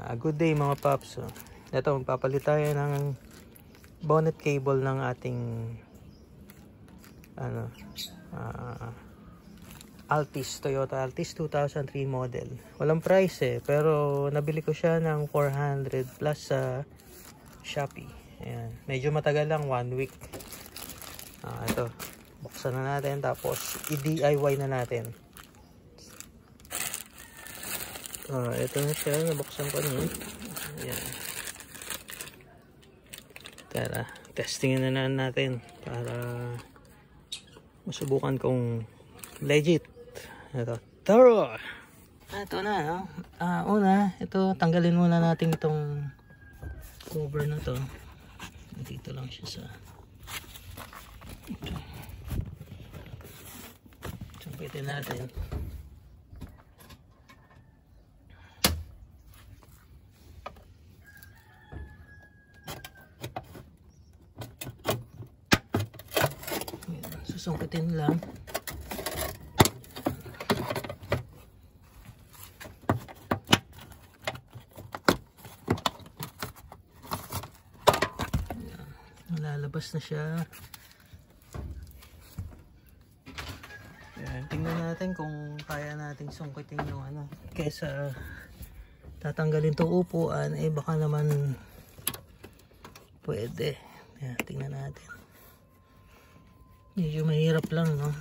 Good day mga paps. Ito, magpapalit tayo ng bonnet cable ng ating Altis, Toyota Altis 2003 model. Walang price pero nabili ko siya ng 400 plus sa Shopee. Ayan. Medyo matagal lang, 1 week. Ito, buksan na natin tapos i-DIY na natin. Ito na siya, nabuksan ko na. Ayan. Tara, testingin na natin para masubukan kung legit. Ito, tara! Ito na, una, ito, tanggalin muna natin itong cover na to. Dito lang siya sa ito. Sampitin natin. Susungkitin lang. Lalabas na siya. Ayan, tingnan natin kung kaya nating sungkitin yung kesa tatanggalin tong upuan, baka naman pwede. Ayan, tingnan natin. Medyo mahirap lang, no?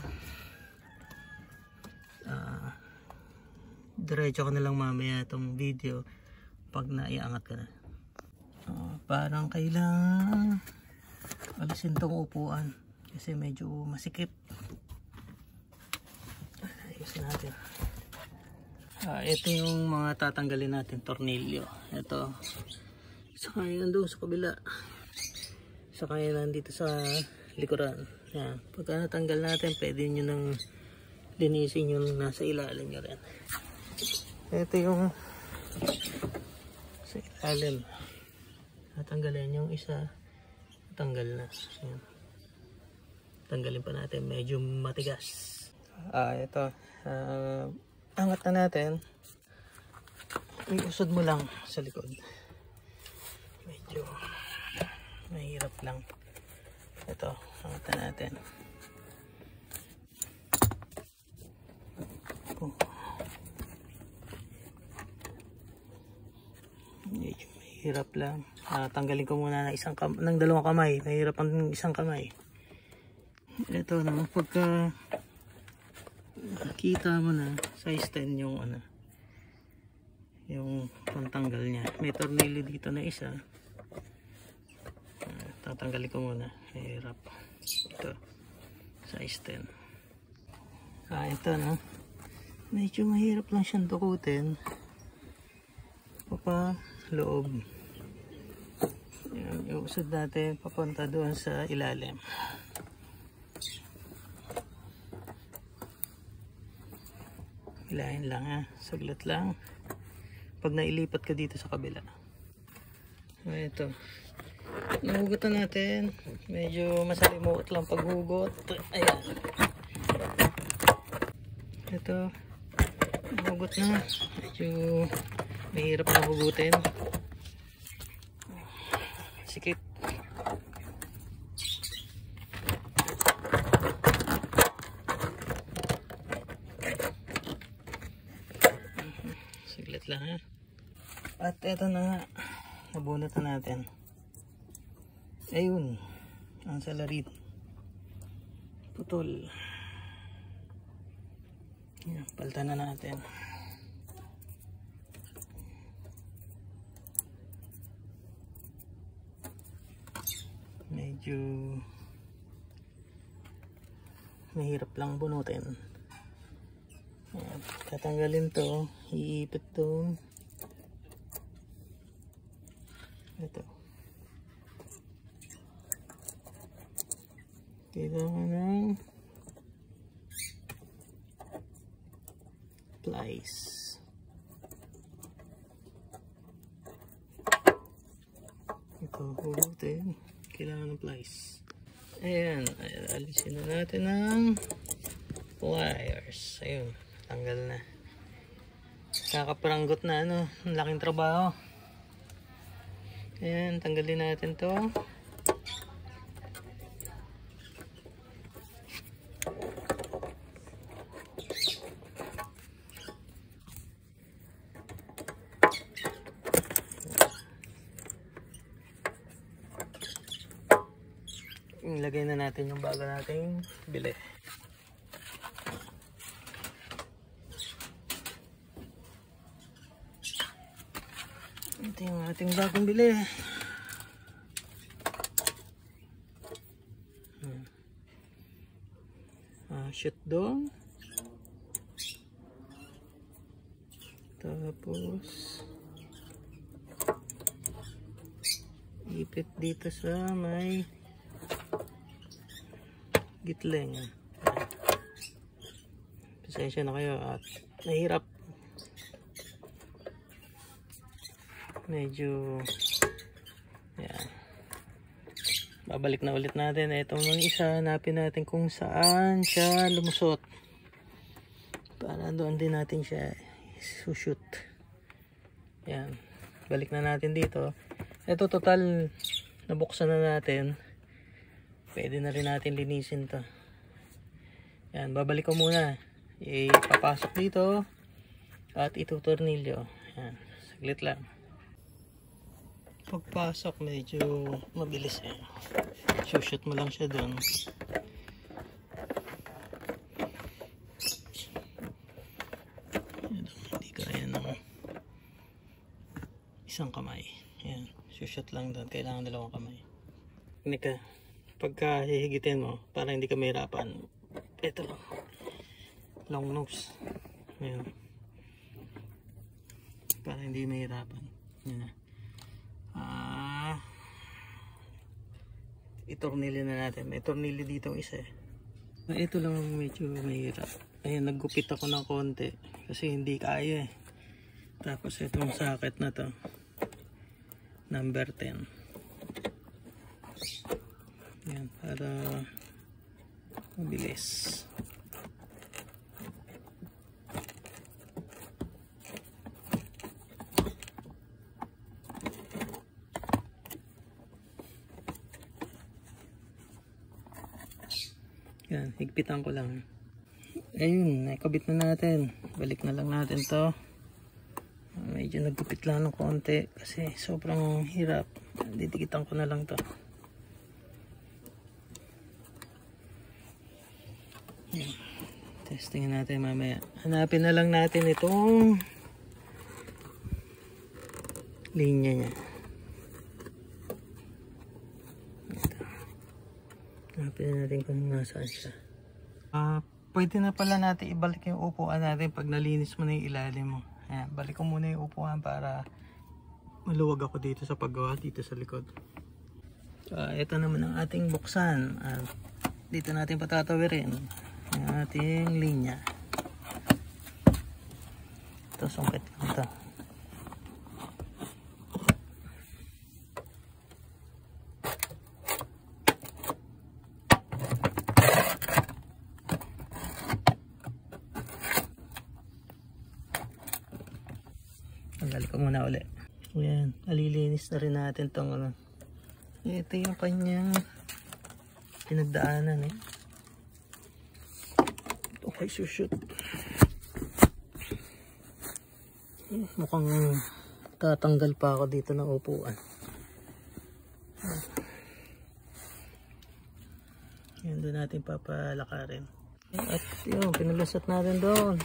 Diretso ko na lang mamaya itong video pag naiangat ka na. Parang kailangan alisin tong upuan kasi medyo masikip. Ayusin natin. Ito yung mga tatanggalin natin tornilyo. Ito. Saka yun doon sa kabila. Saka yun nandito sa likuran. Yan. Pagka natanggal natin, pwede nyo nang linisin yung nasa ilalim nyo rin. Ito yung sa ilalim. Natanggalin yung isa. Tanggal na. Yan. Tanggalin pa natin. Medyo matigas. Ito. Angat na natin. Iusod mo lang sa likod. Medyo mahirap lang. Ito, angat na natin. Medyo mahirap lang. Tanggalin ko muna ng dalawang kamay. Mahirap ang isang kamay. Ito na, pagka kita mo na, size 10 yung pantanggal niya. May tornilyo dito na isa. Tatanggalin ko muna. Hirap. Ito. Size 10. Ito no. Medyo mahirap lang siyang dukutin. Papa loob. Yan. Iusod natin papunta doon sa ilalim. Hilahin lang Saglit lang. Pag nailipat ka dito sa kabila. Ito. Nahugutan natin. Medyo masalimuot lang paghugot. Ayan. Ito. Nahugot na. Medyo mahirap na hugutin. Sikip. Saglit lang At ito na nabunot na natin. Ayun, ang salarit putol. Yan, palitan na natin. Medyo mahirap lang bunutin. Yan, tatanggalin to, iipit to. Ito. Kailangan ng plies. Ito, hugutin. Kailangan ng plies. Ayan, alisin na natin ng wires. Ayun, tanggal na. Kakaparanggot na ang laking trabaho. Ayan, tanggalin natin to. Ilagay na natin yung bago nating bili. Ito yung ating bagong bili. Shoot doon. Tapos ipit dito sa may gitleng. Pasensya na kayo at nahirap. Medyo yan. Babalik na ulit natin. Itong mga isa, hanapin natin kung saan siya lumusot. Para doon din natin siya sushoot. Yan. Balik na natin dito. Ito total nabuksan na natin. Pwede na rin natin linisin to. Yan. Babalik ko muna. Ipapasok dito. At itutornilyo. Yan. Saglit lang. Pagpasok medyo mabilis eh. Shoot mo lang siya doon. Hindi kaya ng isang kamay. Ayan. Shoot lang doon. Kailangan dalawang kamay. Nika, pagka hihigitin mo para hindi ka mahirapan, ito lang. Long nose. Ayan. Para hindi mahirapan. Ayan. Itornilyo na natin. May tornilyo dito isa eh. Ito lang ang medyo mahirap. Ayan, naggupit ako ng konti kasi hindi kaya eh. Tapos itong socket na to, number 10. Ayan, para mabilis. Yan, higpitan ko lang. Ayun, nakabit na natin. Balik na lang natin to. Medyo naggupit lang ng konti kasi sobrang hirap. Didikitan ko na lang to. Yan. Testingin natin mamaya. Hanapin na lang natin itong linya niya. Hanapin natin kung nasaan siya. Pwede na pala natin ibalik yung upuan natin pag nalinis mo na yung ilalim mo. Ayan, balik ko muna yung upuan para maluwag ako dito sa paggawa dito sa likod. Ito naman ang ating buksan. Dito natin patatawirin ang ating linya. Ito, sungkit lang ito. Tanggal ko muna ulit. Ayan, alilinis na rin natin itong ano. Ito yung kanyang pinagdaanan eh. Okay, shoot. Mukhang tatanggal pa ako dito ng upuan. Yan, doon natin papalakarin. At yun, pinalusot natin doon.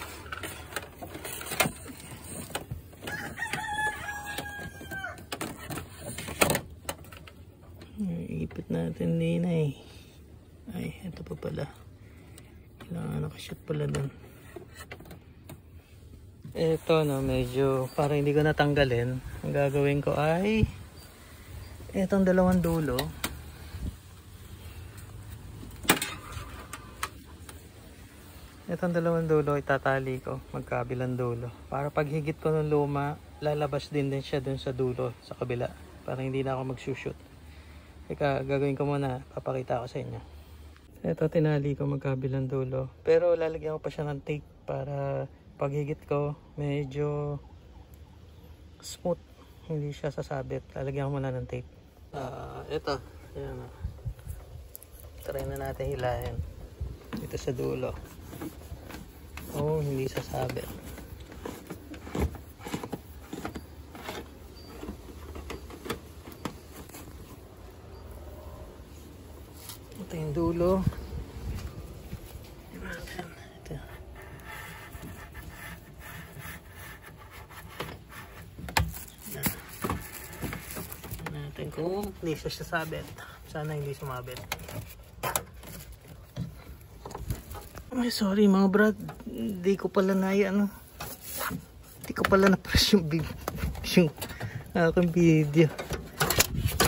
Ipit natin din eh. Ay, ito pa pala. Kailangan nakashoot pala doon. Ito no, medyo para hindi ko natanggalin. Ang gagawin ko ay itong dalawang dulo. Itong dalawang dulo itatali ko magkabilang dulo. Para pag higit ko ng luma, lalabas din siya dun sa dulo sa kabila. Para hindi na ako magsushoot. Teka, gagawin ko muna. Papakita ko sa inyo. Ito, tinali ko magkabilang dulo. Pero lalagyan ko pa siya ng tape para paghigit ko medyo smooth. hindi siya sasabit. Lalagyan ko muna ng tape. Ito. Ayan. Try na natin hilahin. Dito sa dulo. Hindi sasabit. Ito yung dulo. Ito. Natin kung hindi siya sasabit. Sana hindi sumabit. Ay, sorry mga brad. Hindi ko pala hindi ko pala na-press yung aking video.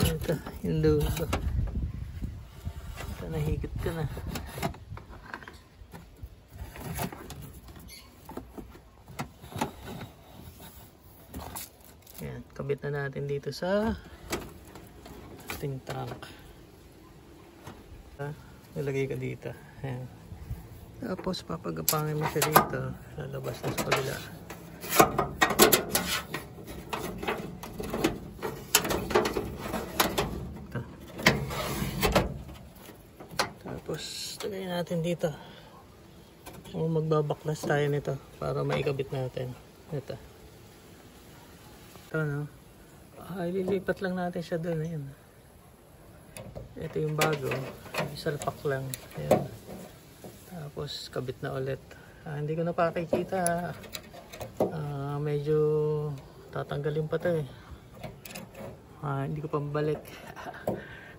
Ito, yung dulo. Ito, nahigit ka na. Ayan, kabit na natin dito sa ating trunk. Nilagay ka dito. Ayan. Tapos papagapangin mo siya dito. Lalabas na sa kabila. Ito. Tapos tagayin natin dito. Magbabaklas tayo nito para maikabit natin. Ito. Ito, no? Ililipat lang natin siya doon. Ayan. Ito yung bago. Isalpak lang. Ayan. Tapos kabit na ulit. Hindi ko na pakikita. Medyo tatanggalin pa to eh. Hindi ko pa mabalik.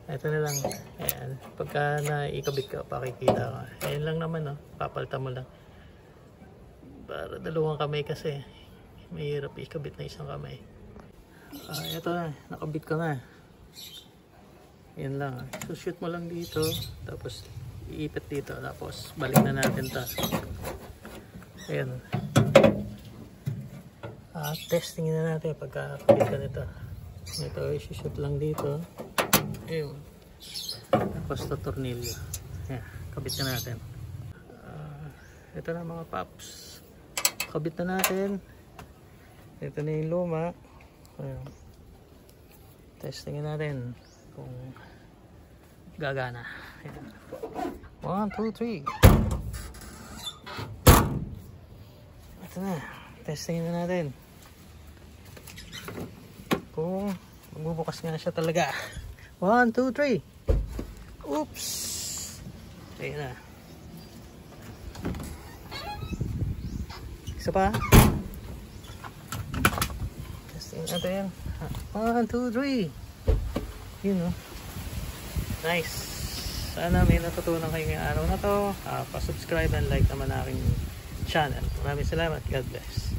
Ito na lang. Ayan. Pagka naikabit ka, pakikita ka. Ayan lang naman, no? Papalta mo lang. Para dalawang kamay kasi. Mahirap ikabit na isang kamay. Ito na. Nakabit ka na. Ayan lang. So shoot mo lang dito. Tapos iipit dito. Tapos balik na natin to. Ayan. Testing na natin pagkakabit ka nito. Ito, i-shoot lang dito. Ayun. Tapos to tornilyo. Ayan. Kabit na natin. Ito na mga paps. Kabit na natin. Ito na yung luma. Ayan. Testing natin kung gagana. Ayan. 1, 2, 3. Ito na. Testing na natin kung magbubukas nga siya talaga. 1, 2, 3. Oops. Ayan na. Isa pa. Testing natin. 1, 2, 3. Yun, no? Nice. Sana may natutunan kayo ngayong araw na to. Pa-subscribe and like naman aking channel. Maraming salamat. God bless.